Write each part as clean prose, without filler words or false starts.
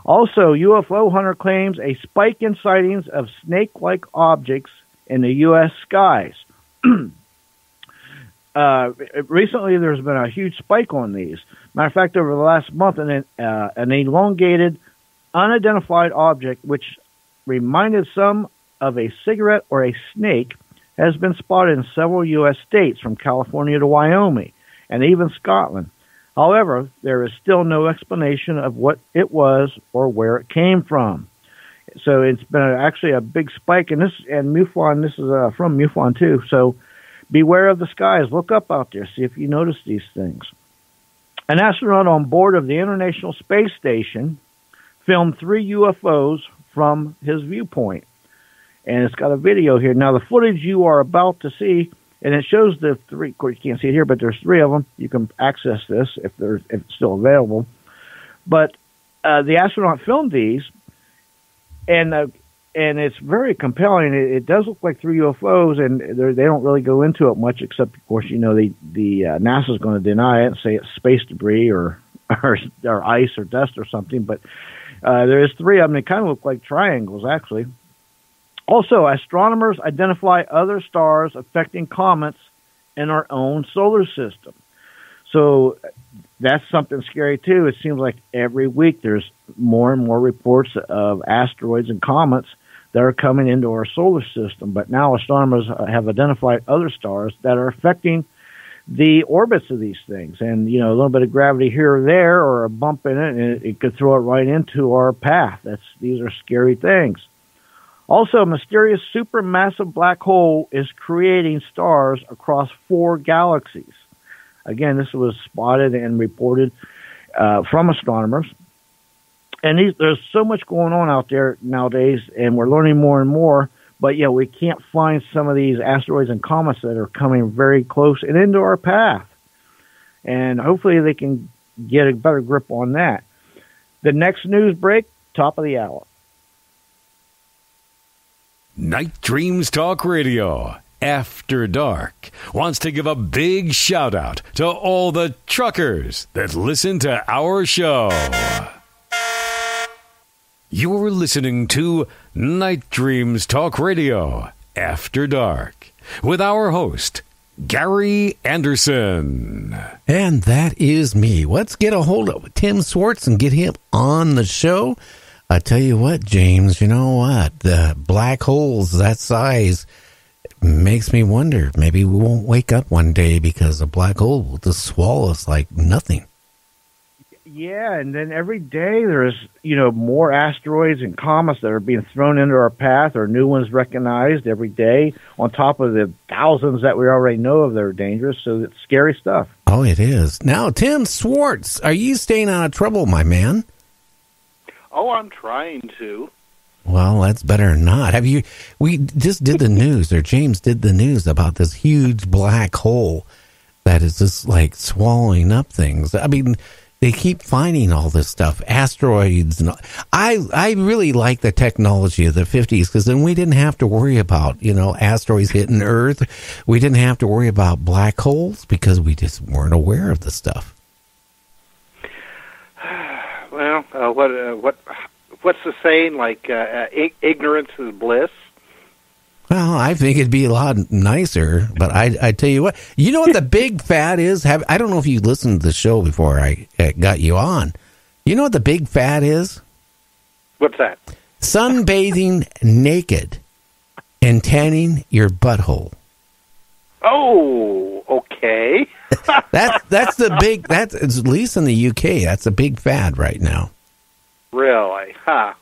Also, UFO hunter claims a spike in sightings of snake-like objects in the U.S. skies. Recently, there's been a huge spike on these. Matter of fact, over the last month, an elongated, unidentified object, which reminded some of a cigarette or a snake, has been spotted in several U.S. states, from California to Wyoming, and even Scotland. However, there is still no explanation of what it was or where it came from. So it's been actually a big spike, and MUFON. This is from MUFON too. So beware of the skies. Look up out there. See if you notice these things. An astronaut on board of the International Space Station filmed 3 UFOs from his viewpoint, and it's got a video here. Now, the footage you are about to see, and it shows the 3. Of course, you can't see it here, but there's 3 of them. You can access this if it's still available. But the astronaut filmed these, and it's very compelling. It does look like 3 UFOs, and they don't really go into it much, except, of course, the NASA's going to deny it and say it's space debris or ice or dust or something. But there is 3 of them. They kind of look like triangles, actually. Also, astronomers identify other stars affecting comets in our own solar system. So that's something scary, too. It seems like every week there's more and more reports of asteroids and comets that are coming into our solar system. But now astronomers have identified other stars that are affecting the orbits of these things. And, a little bit of gravity here or there, or a bump in it, and it could throw it right into our path. These are scary things. Also, a mysterious supermassive black hole is creating stars across 4 galaxies. Again, this was spotted and reported from astronomers. And there's so much going on out there nowadays, and we're learning more and more. But, we can't find some of these asteroids and comets that are coming very close and into our path. And hopefully they can get a better grip on that. The next news break, top of the hour. Night Dreams Talk Radio, After Dark, wants to give a big shout out to all the truckers that listen to our show. You're listening to Night Dreams Talk Radio, After Dark, with our host, Gary Anderson. And that is me. Let's get a hold of Tim Swartz and get him on the show. I tell you what, James, you know what? The black holes that size makes me wonder. Maybe we won't wake up one day because a black hole will just swallow us like nothing. Yeah, and then every day there's, more asteroids and comets that are being thrown into our path, or new ones recognized every day, on top of the thousands that we already know of that are dangerous. So it's scary stuff. Oh, it is. Now, Tim Swartz, are you staying out of trouble, my man? Oh, I'm trying to. Well, that's better than not. We just did the news, or James did the news about this huge black hole that is just like swallowing up things. I mean, they keep finding all this stuff, asteroids. And I really like the technology of the 50s, because then we didn't have to worry about, asteroids hitting Earth. We didn't have to worry about black holes because we just weren't aware of the stuff. Well, what's the saying? Like, ignorance is bliss. Well, I think it'd be a lot nicer, but I tell you what, the big fad is? I don't know if you listened to the show before I got you on. You know what the big fad is? What's that? Sunbathing naked and tanning your butthole. Oh, okay. That's at least in the UK, that's a big fad right now. Really? Huh.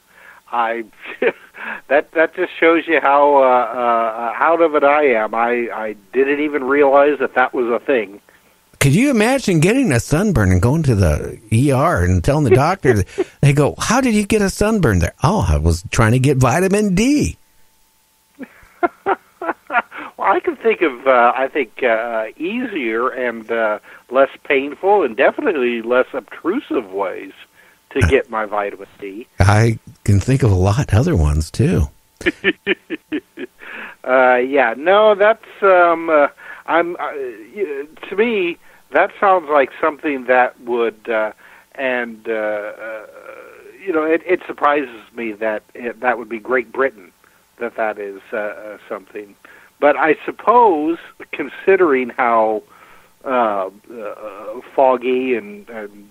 That just shows you how out of it I am. I didn't even realize that was a thing. Could you imagine getting a sunburn and going to the ER and telling the doctor, they go, how did you get a sunburn there? Oh, I was trying to get vitamin D. Well, I can think of, easier and less painful and definitely less obtrusive ways to get my vitamin D. I can think of a lot of other ones, too. That's, to me, that sounds like something that would, it surprises me that that would be Great Britain, that is something. But I suppose, considering how foggy and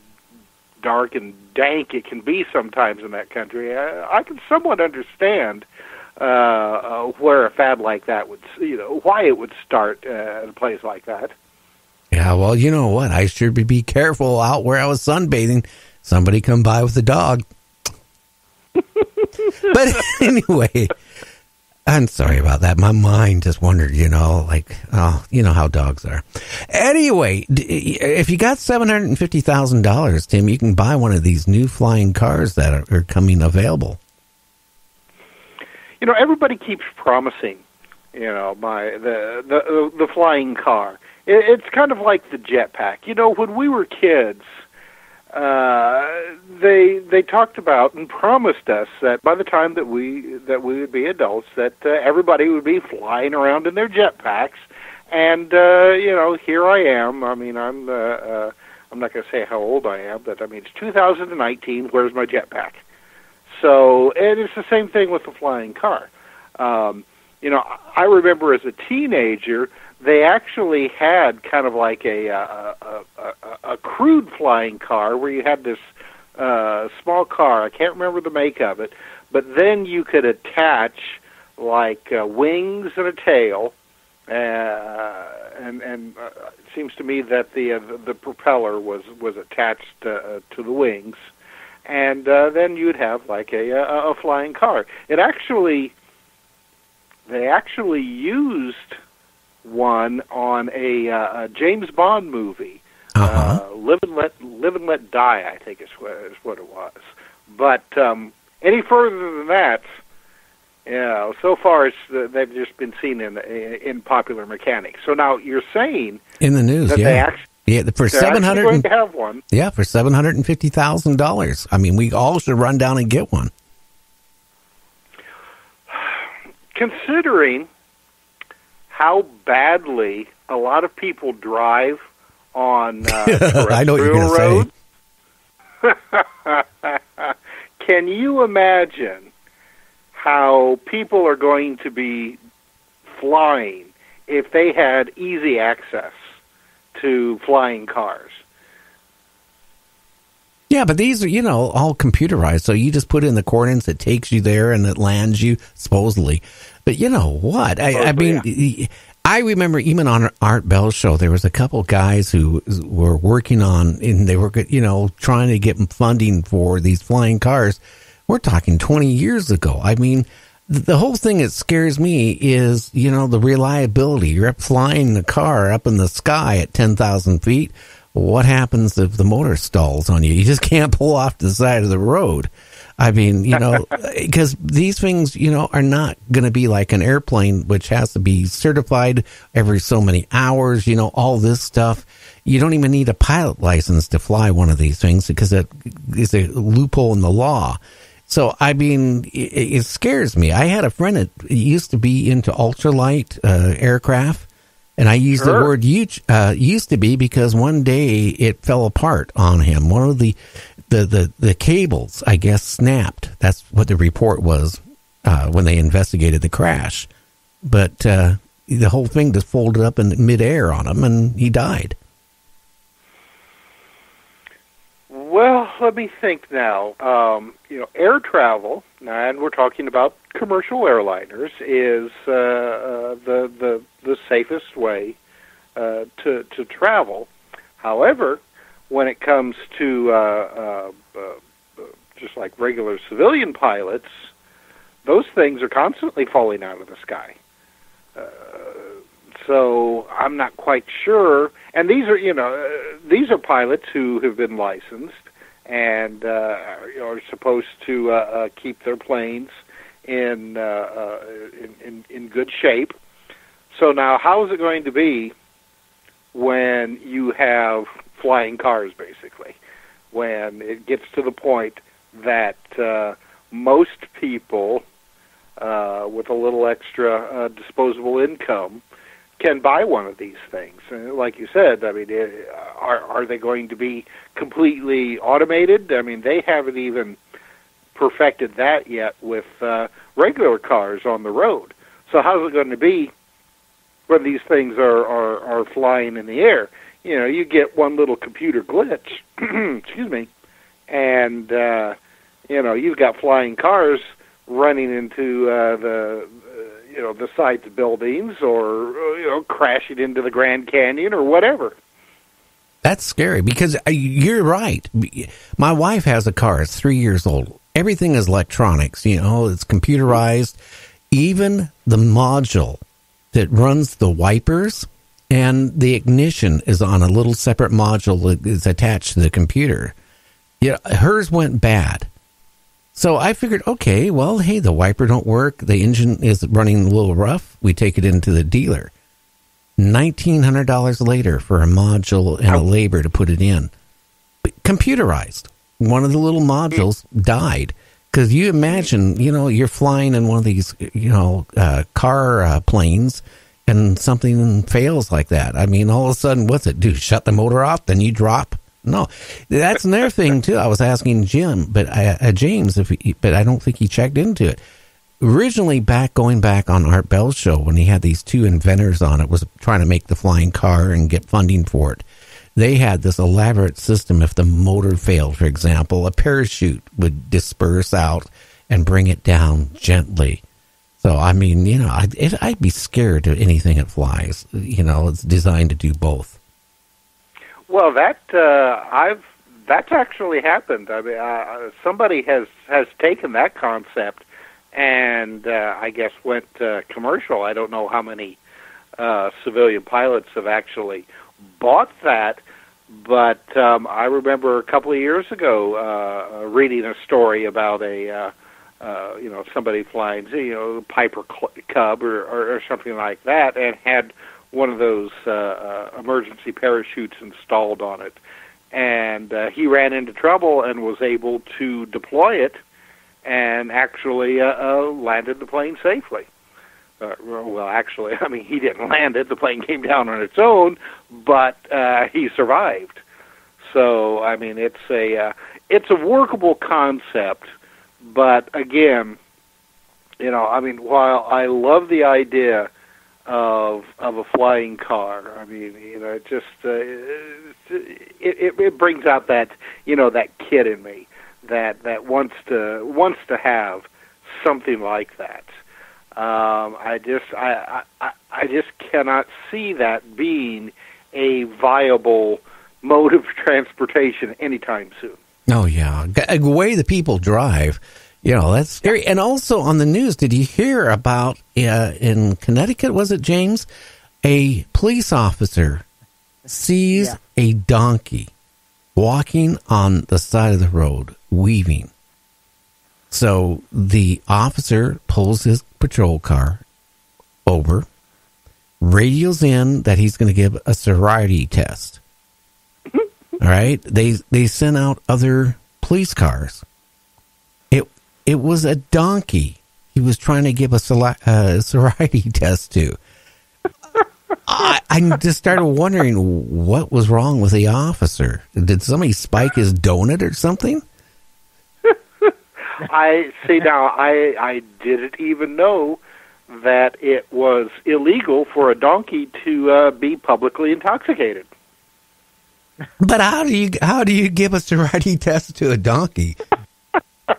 dark and dank it can be sometimes in that country, I can somewhat understand where a fad like that would, why it would start in a place like that. Yeah, well, you know what? I should be careful out where I was sunbathing. Somebody come by with a dog. But anyway, I'm sorry about that. My mind just wondered, you know how dogs are. Anyway, if you got $750,000, Tim, you can buy one of these new flying cars that are coming available. Everybody keeps promising, the flying car. It's kind of like the jetpack. When we were kids, they talked about and promised us that by the time that we would be adults, that everybody would be flying around in their jetpacks. And here I am. I mean, I'm not going to say how old I am, but I mean, it's 2019. Where's my jetpack? So, and it's the same thing with the flying car. I remember as a teenager, they actually had kind of like a crude flying car where you had this small car. I can't remember the make of it, but then you could attach like wings and a tail, and it seems to me that the propeller was attached to the wings, and then you'd have like a flying car. They actually used one on a James Bond movie, Live and Let Die, I think is what it was. But any further than that, so far they've just been seen in popular mechanics. So now you're saying in the news, that for going to have one. Yeah, for $750,000. I mean, we all should run down and get one. Considering how badly a lot of people drive on I know what you're going to say. Can you imagine how people are going to be flying if they had easy access to flying cars? Yeah, but these are, all computerized. So you just put in the coordinates, it takes you there, and it lands you, supposedly. But you know what? I mean, I remember even on Art Bell's show, there was a couple guys who were working on, and they were, trying to get funding for these flying cars. We're talking 20 years ago. I mean, the whole thing that scares me is, the reliability. You're up flying the car up in the sky at 10,000 feet. What happens if the motor stalls on you? You just can't pull off the side of the road. I mean, because these things, are not going to be like an airplane, which has to be certified every so many hours, all this stuff. You don't even need a pilot license to fly one of these things because it is a loophole in the law. So, I mean, it scares me. I had a friend that used to be into ultralight aircraft. And I use the word used to be because one day it fell apart on him. One of the cables, I guess, snapped. That's what the report was when they investigated the crash. But the whole thing just folded up in midair on him, and he died. Well, let me think now. Air travel, and we're talking about commercial airliners, is the safest way to travel. However, when it comes to just like regular civilian pilots, those things are constantly falling out of the sky. So I'm not quite sure. And these are pilots who have been licensed and are supposed to keep their planes in good shape. So now, how is it going to be when you have flying cars, basically, when it gets to the point that most people with a little extra disposable income can buy one of these things? Like you said, I mean, are they going to be completely automated? I mean, they haven't even perfected that yet with regular cars on the road. So how's it going to be when these things are flying in the air? You know, you get one little computer glitch, excuse me, and you know, you've got flying cars running into the sides of buildings, or crashing into the Grand Canyon or whatever. That's scary, because you're right. My wife has a car. It's 3 years old. Everything is electronics. It's computerized. Even the module that runs the wipers and the ignition is on a little separate module that is attached to the computer. Yeah, hers went bad. So I figured, okay, well, hey, the wiper don't work. The engine is running a little rough. We take it into the dealer. $1,900 later for a module and a labor to put it in. Computerized. One of the little modules died. Because you imagine, you're flying in one of these, car planes, and something fails like that. I mean, all of a sudden, what's it do? Shut the motor off, then you drop? No, that's another thing too. I was asking James, but I don't think he checked into it. Originally, going back on Art Bell's show, when he had these two inventors on it, was trying to make the flying car and get funding for it. They had this elaborate system. If the motor failed, for example, a parachute would disperse out and bring it down gently. So, I mean, I'd be scared of anything that flies. It's designed to do both. Well, that's actually happened. I mean, somebody has taken that concept and I guess went commercial. I don't know how many civilian pilots have actually bought that, but I remember a couple of years ago reading a story about somebody flying, Piper Cub or something like that, and had one of those emergency parachutes installed on it, and he ran into trouble and was able to deploy it and actually landed the plane safely. Well, actually, I mean, he didn't land it. The plane came down on its own, but he survived. So, I mean, it's a workable concept, but again, I mean, while I love the idea of a flying car, I mean, it just it brings out that that kid in me that wants to have something like that. I just cannot see that being a viable mode of transportation anytime soon. Oh yeah, the way the people drive, that's scary. And also on the news, did you hear about in Connecticut? Was it James? A police officer sees a donkey walking on the side of the road, weaving. So the officer pulls his patrol car over, radios in that he's going to give a sobriety test. All right, they sent out other police cars. It was a donkey he was trying to give a sobriety test to. I just started wondering what was wrong with the officer. Did somebody spike his donut or something? I see now. I didn't even know that it was illegal for a donkey to be publicly intoxicated. But how do you give a sobriety test to a donkey?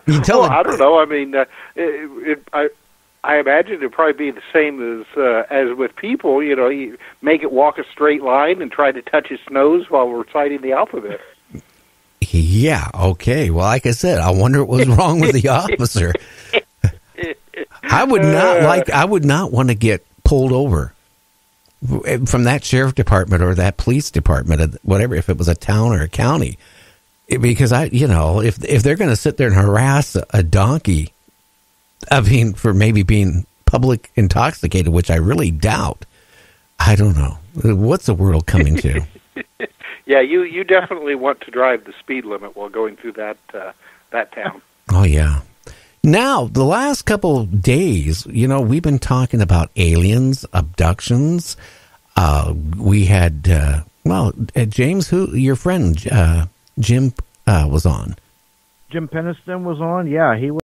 You tell I don't know. I mean, I imagine it'd probably be the same as with people. You make it walk a straight line and try to touch its nose while reciting the alphabet. Yeah. Okay. Well, like I said, I wonder what was wrong with the officer. I would not want to get pulled over from that sheriff department or that police department, whatever, if it was a town or a county, because if they're going to sit there and harass a donkey, I mean, for maybe being public intoxicated, which I really doubt. I don't know. What's the world coming to? Yeah, you definitely want to drive the speed limit while going through that town. Oh, yeah. Now, the last couple of days, we've been talking about aliens, abductions. We had, James, your friend, Jim, was on. Jim Peniston was on. Yeah, he was.